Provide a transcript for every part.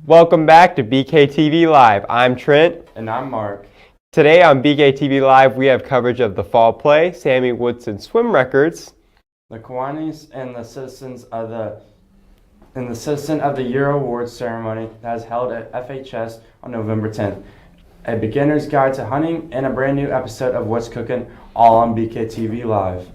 Welcome back to BKTV Live. I'm Trent. And I'm Mark. Today on BKTV Live, we have coverage of the fall play, Sammy Woodson swim records, the Kiwanis, and the Citizen of the Year Awards ceremony that is held at FHS on November 10th. A beginner's guide to hunting and a brand new episode of What's Cooking, all on BKTV Live.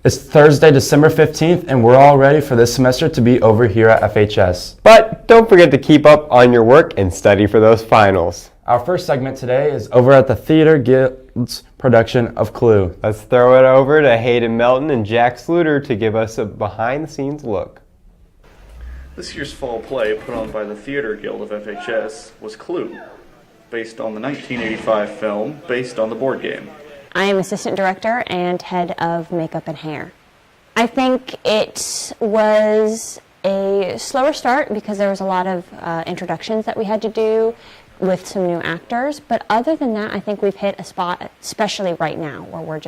It's Thursday, December 15th, and we're all ready for this semester to be over here at FHS. But don't forget to keep up on your work and study for those finals. Our first segment today is over at the Theater Guild's production of Clue. Let's throw it over to Hayden Melton and Jack Sluter to give us a behind-the-scenes look. This year's fall play, put on by the Theater Guild of FHS, was Clue, based on the 1985 film, based on the board game. I am assistant director and head of makeup and hair. I think it was a slower start because there was a lot of introductions that we had to do with some new actors, but other than that, I think we've hit a spot, especially right now, where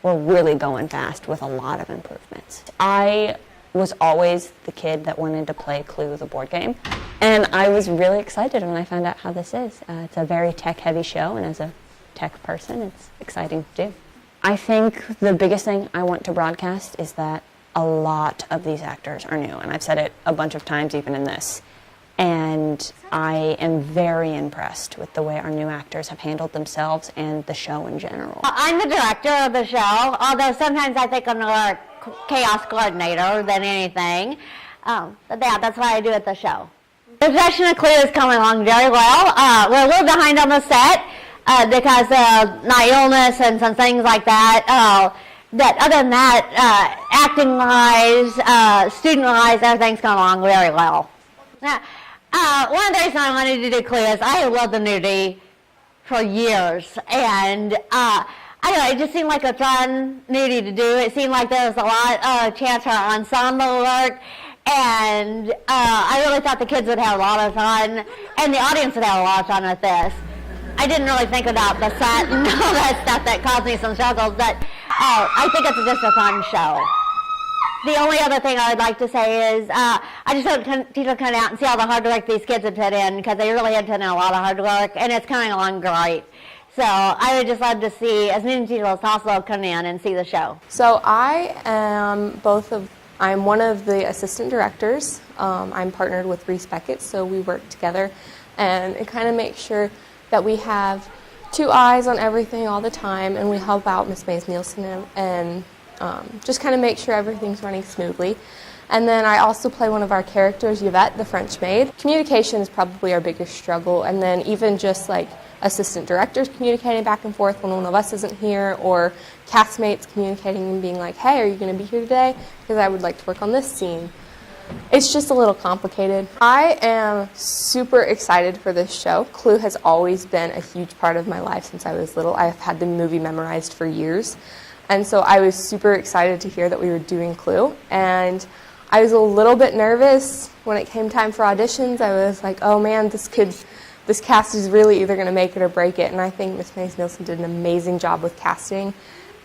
we're really going fast with a lot of improvements. I was always the kid that wanted to play Clue, the board game, and I was really excited when I found out how this is. It's a very tech-heavy show, and as a tech person, it's exciting to do. I think the biggest thing I want to broadcast is that a lot of these actors are new, and I've said it a bunch of times even in this, and I am very impressed with the way our new actors have handled themselves and the show in general. I'm the director of the show, although sometimes I think I'm more chaos coordinator than anything. But yeah, that's what I do at the show. The production of Clue is coming along very well. We're a little behind on the set, because of my illness and some things like that. But other than that, acting-wise, student-wise, everything's going along very well. One of the reasons I wanted to do Clue is I have loved the nudie for years, and I don't know, it just seemed like a fun nudie to do. It seemed like there was a lot of chance for ensemble work, and I really thought the kids would have a lot of fun, and the audience would have a lot of fun with this. I didn't really think about the set and all that stuff that caused me some struggles, but I think it's just a fun show. The only other thing I would like to say is I just hope people come out and see all the hard work these kids have put in, because they really have put in a lot of hard work, and it's coming along great. So I would just love to see as many people as possible come in and see the show. So I'm one of the assistant directors. I'm partnered with Reese Beckett, so we work together, and it kind of makes sure that we have two eyes on everything all the time, and we help out Miss Mays Nielsen and just kind of make sure everything's running smoothly. And then I also play one of our characters, Yvette, the French maid. Communication is probably our biggest struggle, and then even just like assistant directors communicating back and forth when one of us isn't here, or castmates communicating and being like, hey, are you going to be here today? Because I would like to work on this scene. It's just a little complicated. I am super excited for this show. Clue has always been a huge part of my life since I was little. I've had the movie memorized for years. And so I was super excited to hear that we were doing Clue. And I was a little bit nervous when it came time for auditions. I was like, oh man, this cast is really either going to make it or break it. And I think Miss Mays Nielsen did an amazing job with casting.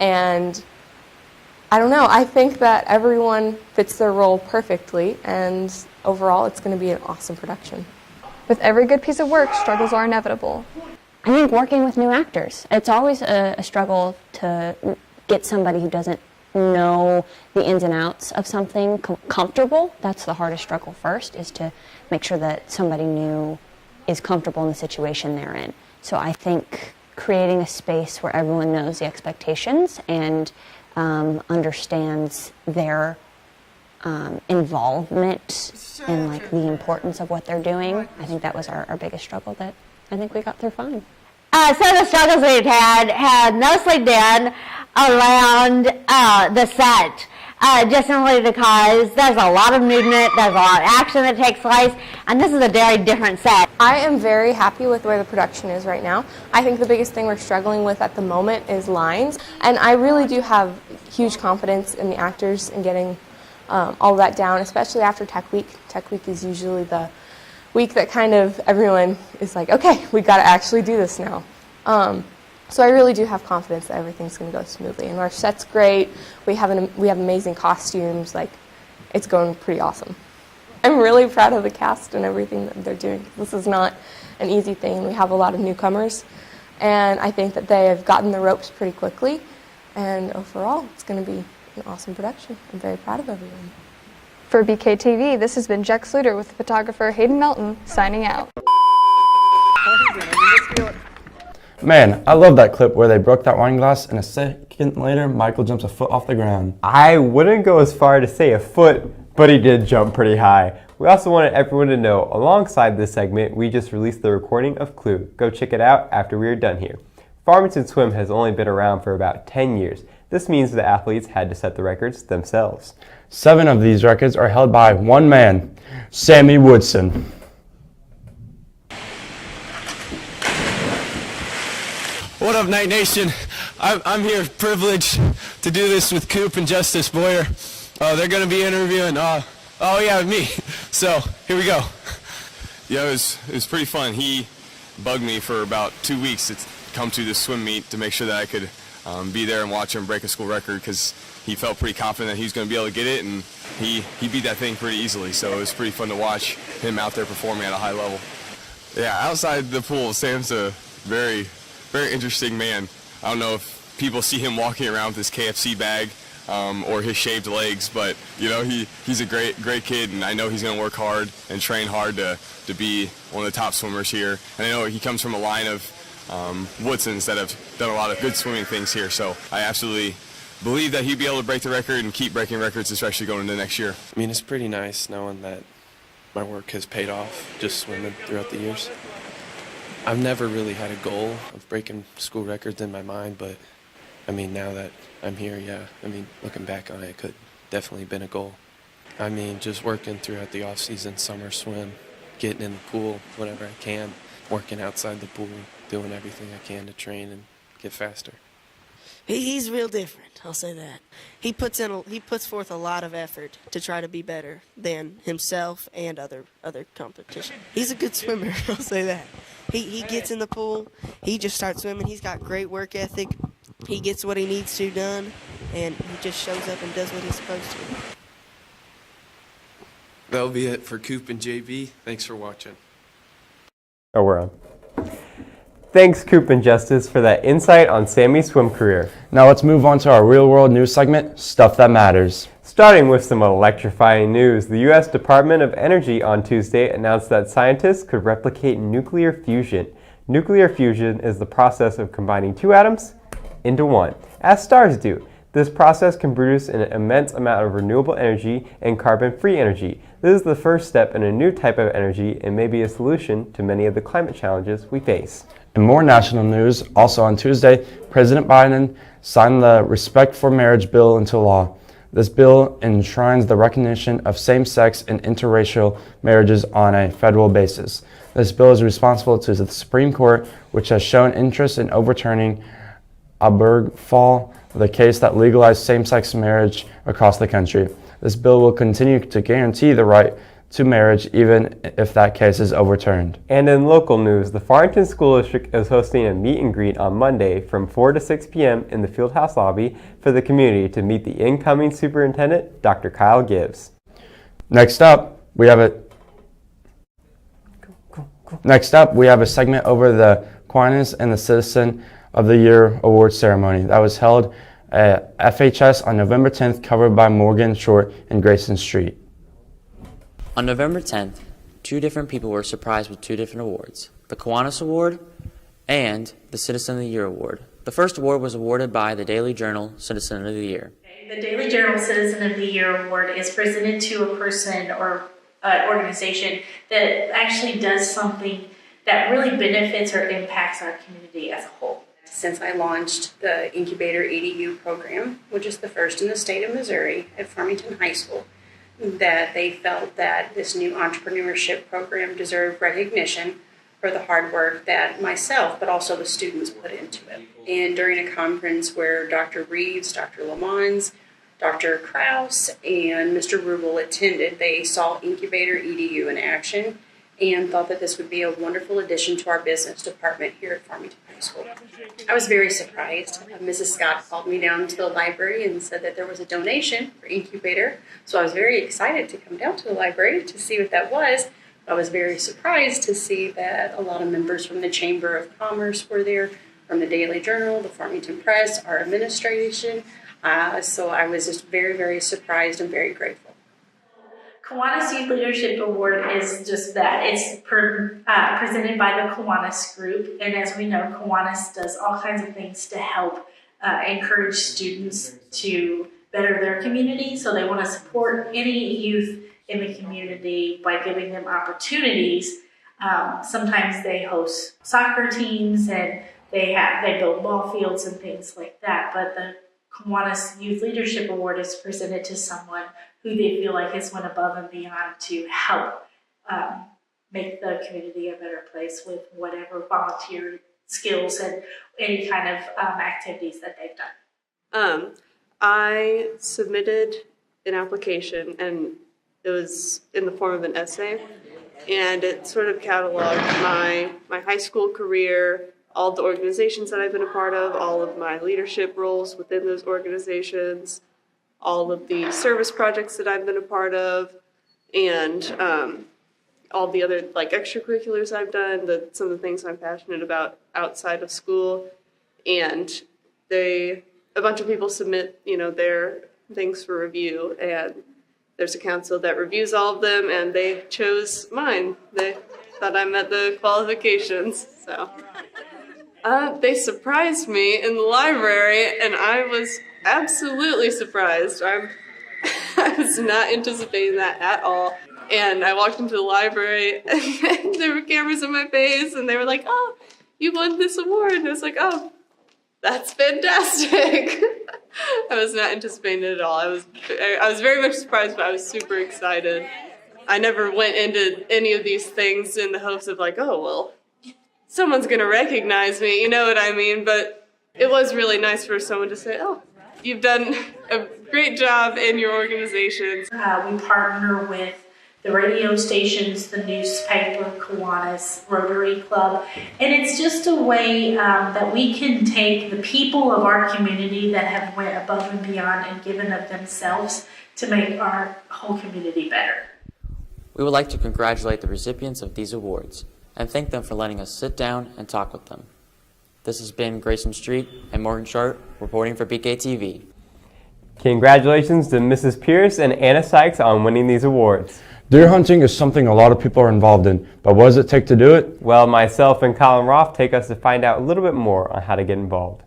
And I don't know, I think that everyone fits their role perfectly, and overall it's going to be an awesome production. With every good piece of work, struggles are inevitable. I think working with new actors, it's always a struggle to get somebody who doesn't know the ins and outs of something comfortable. That's the hardest struggle first, is to make sure that somebody new is comfortable in the situation they're in. So I think creating a space where everyone knows the expectations and understands their involvement and like the importance of what they're doing. I think that was our biggest struggle that I think we got through fine. Some of the struggles we've had mostly been around the set. just simply because there's a lot of movement, there's a lot of action that takes place, and this is a very different set. I am very happy with where the production is right now. I think the biggest thing we're struggling with at the moment is lines, and I really do have huge confidence in the actors in getting all of that down, especially after Tech Week. Tech Week is usually the week that kind of everyone is like, okay, we've got to actually do this now. So I really do have confidence that everything's going to go smoothly, and our set's great. We have amazing costumes. Like, it's going pretty awesome. I'm really proud of the cast and everything that they're doing. This is not an easy thing. We have a lot of newcomers, and I think that they have gotten the ropes pretty quickly. And overall, it's going to be an awesome production. I'm very proud of everyone. For BKTV, this has been Jack Sluter with photographer Hayden Melton signing out. Man, I love that clip where they broke that wine glass, and a second later, Michael jumps a foot off the ground. I wouldn't go as far to say a foot, but he did jump pretty high. We also wanted everyone to know, alongside this segment, we just released the recording of Clue. Go check it out after we are done here. Farmington Swim has only been around for about 10 years. This means the athletes had to set the records themselves. 7 of these records are held by one man, Sammy Woodson. What up, Night Nation? I'm here privileged to do this with Coop and Justice Boyer. They're going to be interviewing, me. So, here we go. Yeah, it was pretty fun. He bugged me for about 2 weeks to come to this swim meet to make sure that I could be there and watch him break a school record, because he felt pretty confident that he was going to be able to get it, and he beat that thing pretty easily. So it was pretty fun to watch him out there performing at a high level. Yeah, outside the pool, Sam's a very, very interesting man. I don't know if people see him walking around with his KFC bag or his shaved legs, but you know, he's a great kid, and I know he's going to work hard and train hard to be one of the top swimmers here. And I know he comes from a line of Woodsons that have done a lot of good swimming things here, so I absolutely believe that he'd be able to break the record and keep breaking records, especially going into next year. I mean, it's pretty nice knowing that my work has paid off just swimming throughout the years. I've never really had a goal of breaking school records in my mind, but I mean, now that I'm here, yeah, I mean, looking back on it, it could definitely been a goal. I mean, just working throughout the off-season, summer swim, getting in the pool whenever I can, working outside the pool, doing everything I can to train and get faster. He's real different, I'll say that. He puts forth a lot of effort to try to be better than himself and other competition. He's a good swimmer, I'll say that. He gets in the pool, he just starts swimming, he's got great work ethic, he gets what he needs to done, and he just shows up and does what he's supposed to. That'll be it for Coop and JB. Thanks for watching. Oh, we're on. Thanks, Coop and Justice, for that insight on Sammy's swim career. Now let's move on to our real-world news segment, Stuff That Matters. Starting with some electrifying news, the U.S. Department of Energy on Tuesday announced that scientists could replicate nuclear fusion. Nuclear fusion is the process of combining 2 atoms into 1, as stars do. This process can produce an immense amount of renewable energy and carbon-free energy. This is the first step in a new type of energy and may be a solution to many of the climate challenges we face. In more national news, also on Tuesday, President Biden signed the Respect for Marriage bill into law. This bill enshrines the recognition of same-sex and interracial marriages on a federal basis. This bill is responsible to the Supreme Court, which has shown interest in overturning Obergefell, the case that legalized same-sex marriage across the country. This bill will continue to guarantee the right to marriage even if that case is overturned. And in local news, the Farmington School District is hosting a meet and greet on Monday from 4 to 6 p.m. in the Fieldhouse lobby for the community to meet the incoming superintendent, Dr. Kyle Gibbs. Next up, we have a segment over the Aquinas and the Citizen of the Year award ceremony that was held at FHS on November 10th, covered by Morgan Short and Grayson Street. On November 10th, 2 different people were surprised with 2 different awards, the Kiwanis Award and the Citizen of the Year Award. The first award was awarded by the Daily Journal Citizen of the Year. The Daily Journal Citizen of the Year Award is presented to a person or organization that actually does something that really benefits or impacts our community as a whole. since I launched the Incubator EDU program, which is the first in the state of Missouri at Farmington High School, that they felt that this new entrepreneurship program deserved recognition for the hard work that myself, but also the students put into it. And during a conference where Dr. Reeves, Dr. Lamons, Dr. Kraus, and Mr. Rubel attended, they saw Incubator EDU in action and thought that this would be a wonderful addition to our business department here at Farmington High School. I was very surprised. Mrs. Scott called me down to the library and said that there was a donation for Incubator, so I was very excited to come down to the library to see what that was. I was very surprised to see that a lot of members from the Chamber of Commerce were there, from the Daily Journal, the Farmington Press, our administration. So I was just very, very surprised and very grateful. Kiwanis Youth Leadership Award is just that. It's presented by the Kiwanis Group, and as we know, Kiwanis does all kinds of things to help encourage students to better their community. So they want to support any youth in the community by giving them opportunities. Sometimes they host soccer teams and they build ball fields and things like that. But the Kiwanis Youth Leadership Award is presented to someone who they feel like has went above and beyond to help make the community a better place with whatever volunteer skills and any kind of activities that they've done. I submitted an application, and it was in the form of an essay, and it sort of cataloged my high school career, all the organizations that I've been a part of, all of my leadership roles within those organizations, all of the service projects that I've been a part of, and all the other extracurriculars I've done, some of the things I'm passionate about outside of school. And a bunch of people submit, their things for review, and there's a council that reviews all of them, and they chose mine. They thought I met the qualifications, so. They surprised me in the library, and I was absolutely surprised. I was not anticipating that at all. And I walked into the library, and there were cameras in my face, and they were like, "Oh, you won this award." And I was like, "Oh, that's fantastic." I was not anticipating it at all. I was very much surprised, but I was super excited. I never went into any of these things in the hopes of "Oh, well, someone's going to recognize me," you know what I mean? But it was really nice for someone to say, "Oh, you've done a great job in your organizations." We partner with the radio stations, the newspaper, Kiwanis, Rotary Club, and it's just a way that we can take the people of our community that have went above and beyond and given of themselves to make our whole community better. We would like to congratulate the recipients of these awards and thank them for letting us sit down and talk with them. This has been Grayson Street and Morgan Sharp reporting for BKTV. Congratulations to Mrs. Pierce and Anna Sykes on winning these awards. Deer hunting is something a lot of people are involved in, but what does it take to do it? Well, myself and Colin Roth take us to find out a little bit more on how to get involved.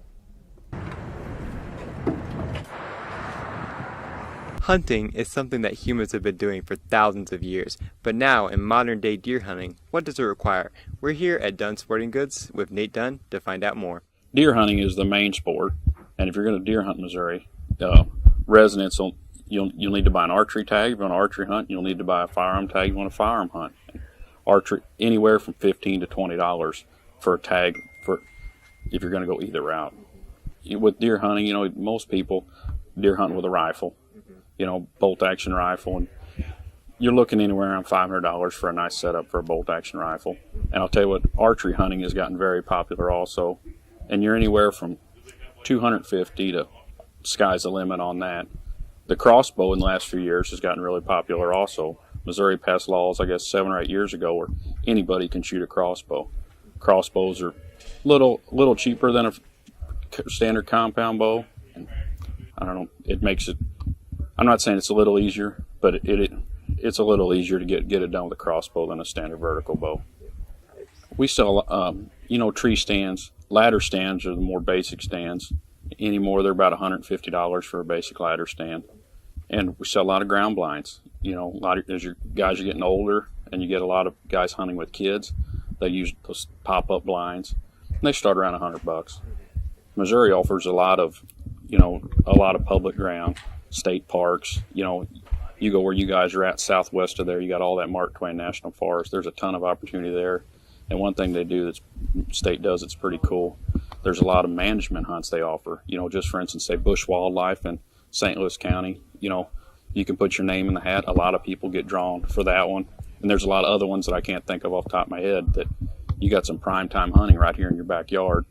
Hunting is something that humans have been doing for thousands of years, but now in modern day deer hunting, what does it require? We're here at Dunn Sporting Goods with Nate Dunn to find out more. Deer hunting is the main sport, and if you're going to deer hunt in Missouri, residents you'll need to buy an archery tag. If you want to archery hunt, you'll need to buy a firearm tag. If you want to firearm hunt, archery anywhere from $15 to $20 for a tag for if you're going to go either route. With deer hunting, most people deer hunt with a rifle. Bolt action rifle, and you're looking anywhere around $500 for a nice setup for a bolt action rifle. And I'll tell you what, archery hunting has gotten very popular also, and you're anywhere from $250 to sky's the limit on that. The crossbow in the last few years has gotten really popular also. Missouri passed laws, I guess 7 or 8 years ago, where anybody can shoot a crossbow. Crossbows are little cheaper than a standard compound bow. I don't know, it makes it, I'm not saying it's a little easier, but it's a little easier to get it done with a crossbow than a standard vertical bow. We sell, tree stands. Ladder stands are the more basic stands. Anymore, they're about $150 for a basic ladder stand. And we sell a lot of ground blinds. As your guys are getting older, and you get a lot of guys hunting with kids, they use those pop-up blinds. And they start around $100. Missouri offers a lot of public ground, state parks. You go where you guys are at, southwest of there, you got all that Mark Twain National Forest. There's a ton of opportunity there. And one thing they do that state does, it's pretty cool. There's a lot of management hunts they offer. Just for instance, say bush wildlife in St. Louis County. You can put your name in the hat. A lot of people get drawn for that one. And there's a lot of other ones that I can't think of off the top of my head that you got some prime time hunting right here in your backyard.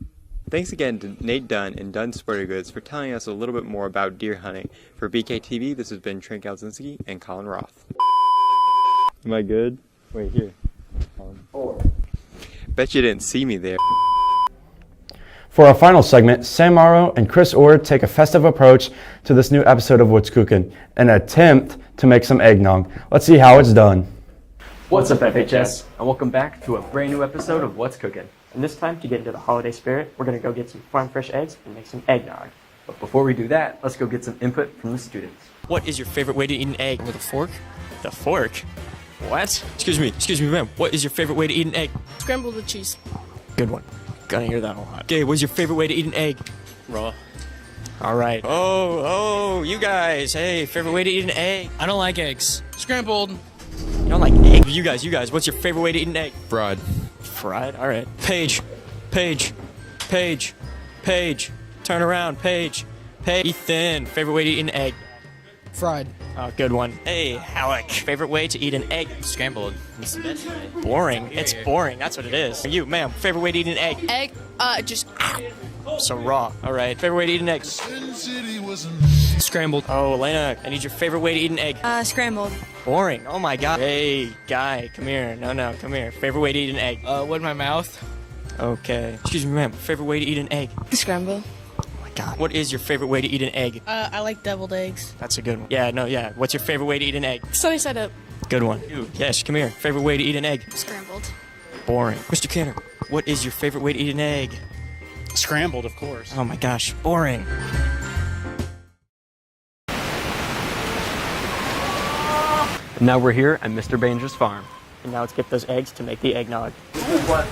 Thanks again to Nate Dunn and Dunn Sporting Goods for telling us a little bit more about deer hunting. For BKTV, this has been Trent Galzinski and Colin Roth. Am I good? Wait, here. Bet you didn't see me there. For our final segment, Sam Morrow and Chris Orr take a festive approach to this new episode of What's Cookin', an attempt to make some eggnog. Let's see how it's done. What's up, FHS, and welcome back to a brand new episode of What's Cookin'. And this time, to get into the holiday spirit, we're going to go get some farm fresh eggs and make some eggnog. But before we do that, let's go get some input from the students. What is your favorite way to eat an egg? With a fork? The fork? What? Excuse me, ma'am. What is your favorite way to eat an egg? Scrambled with cheese. Good one. Gonna hear that a lot. Okay, what's your favorite way to eat an egg? Raw. All right. Oh, you guys. Hey, favorite way to eat an egg? I don't like eggs. Scrambled. You don't like eggs? You guys. What's your favorite way to eat an egg? Fried. Fried? All right. Paige. Turn around, Paige. Ethan. Favorite way to eat an egg? Fried. Oh, good one. Hey, Alec. Favorite way to eat an egg? Scrambled. It's the best way. Boring. It's boring. That's what it is. You, ma'am. Favorite way to eat an egg? Egg, just So raw. All right. Favorite way to eat an egg? Scrambled. Oh, Elena. I need your favorite way to eat an egg. Scrambled. Boring. Oh my God. Hey, guy. Come here. No. Come here. Favorite way to eat an egg? With my mouth. Okay. Excuse me, ma'am. Favorite way to eat an egg? Scrambled. God. What is your favorite way to eat an egg? I like deviled eggs. That's a good one. Yeah. What's your favorite way to eat an egg? Sunny side up. Good one. Yes, come here. Favorite way to eat an egg? Scrambled. Boring. Mr. Kenner, what is your favorite way to eat an egg? Scrambled, of course. Oh my gosh, boring. Now we're here at Mr. Banger's farm. And now let's get those eggs to make the eggnog. This is what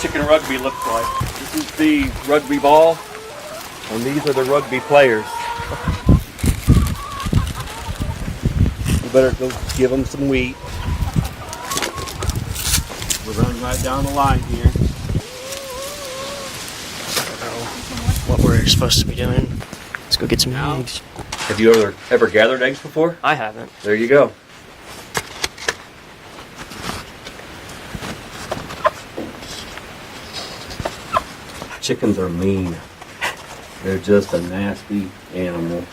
chicken rugby looks like. This is the rugby ball, and these are the rugby players. You better go give them some wheat. We're running right down the line here. What we're supposed to be doing. Let's go get some eggs. Have you ever gathered eggs before? I haven't. There you go. Chickens are mean. They're just a nasty animal.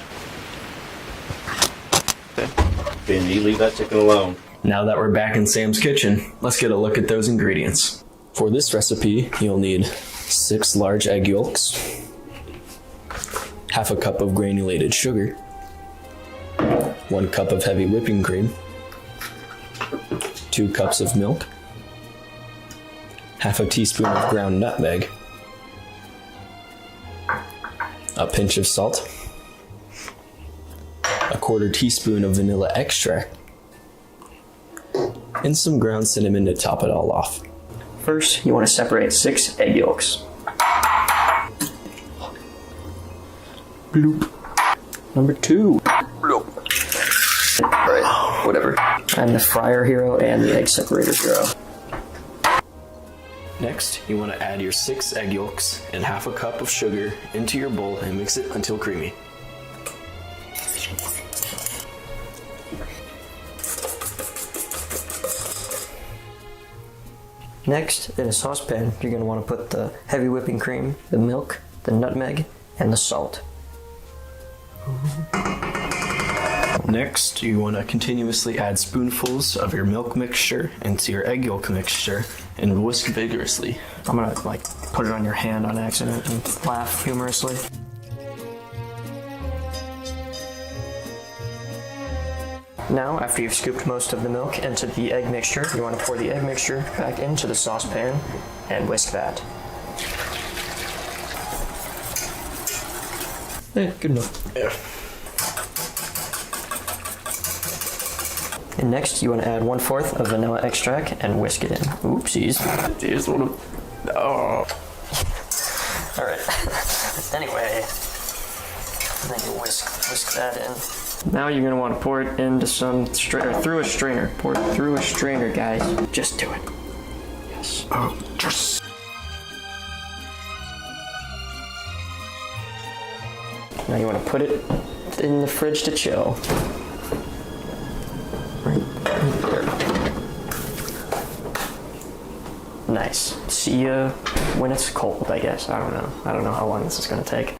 Ben, you leave that chicken alone. Now that we're back in Sam's kitchen, let's get a look at those ingredients. For this recipe, you'll need 6 large egg yolks, half a cup of granulated sugar, 1 cup of heavy whipping cream, 2 cups of milk, half a teaspoon of ground nutmeg, a pinch of salt, a 1/4 teaspoon of vanilla extract, and some ground cinnamon to top it all off. First, you want to separate 6 egg yolks. Bloop. Number 2. Bloop. Alright, whatever. I'm the fryer hero and the egg separator hero. Next, you want to add your 6 egg yolks and half a cup of sugar into your bowl and mix it until creamy. Next, in a saucepan, you're going to want to put the heavy whipping cream, the milk, the nutmeg, and the salt. Next, you want to continuously add spoonfuls of your milk mixture into your egg yolk mixture and whisk vigorously. I'm going to put it on your hand on accident and laugh humorously. Now, after you've scooped most of the milk into the egg mixture, you want to pour the egg mixture back into the saucepan and whisk that. Good enough. Yeah. And next, you want to add 1/4 of vanilla extract and whisk it in. Oopsies. Jeez, what a... Oh. All right. Anyway, and then you whisk that in. Now you're gonna want to pour it into through a strainer. Pour it through a strainer, guys. Just do it. Yes. Oh, just. Now you want to put it in the fridge to chill. Right there. Nice. See ya when it's cold, I guess. I don't know. I don't know how long this is gonna take.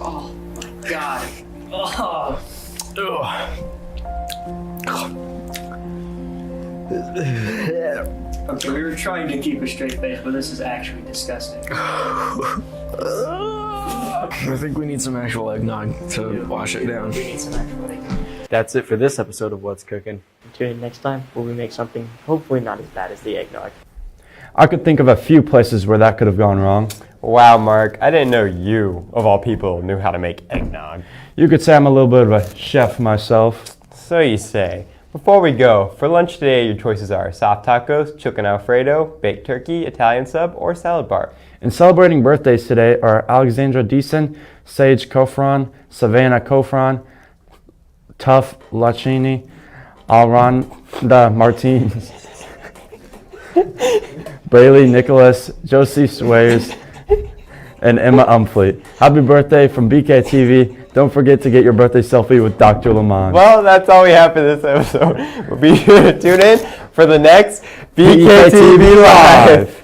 Oh my god. Oh. Okay, we were trying to keep a straight face, but this is actually disgusting. I think we need some actual eggnog to wash it down. We need some actual eggnog. That's it for this episode of What's Cooking. Tune in next time where we make something hopefully not as bad as the eggnog. I could think of a few places where that could have gone wrong. Wow, Mark, I didn't know you, of all people, knew how to make eggnog. You could say I'm a little bit of a chef myself. So you say. Before we go, for lunch today, your choices are soft tacos, chicken Alfredo, baked turkey, Italian sub, or salad bar. And celebrating birthdays today are Alexandra Deason, Sage Kofran, Savannah Kofran, Tuff Lachini, Alronda Martins, Braylee Nicholas, Josie Swayers, and Emma Umfleet. Happy birthday from BKTV. Don't forget to get your birthday selfie with Dr. Lamont. Well, that's all we have for this episode. We'll be sure to tune in for the next BKTV Live.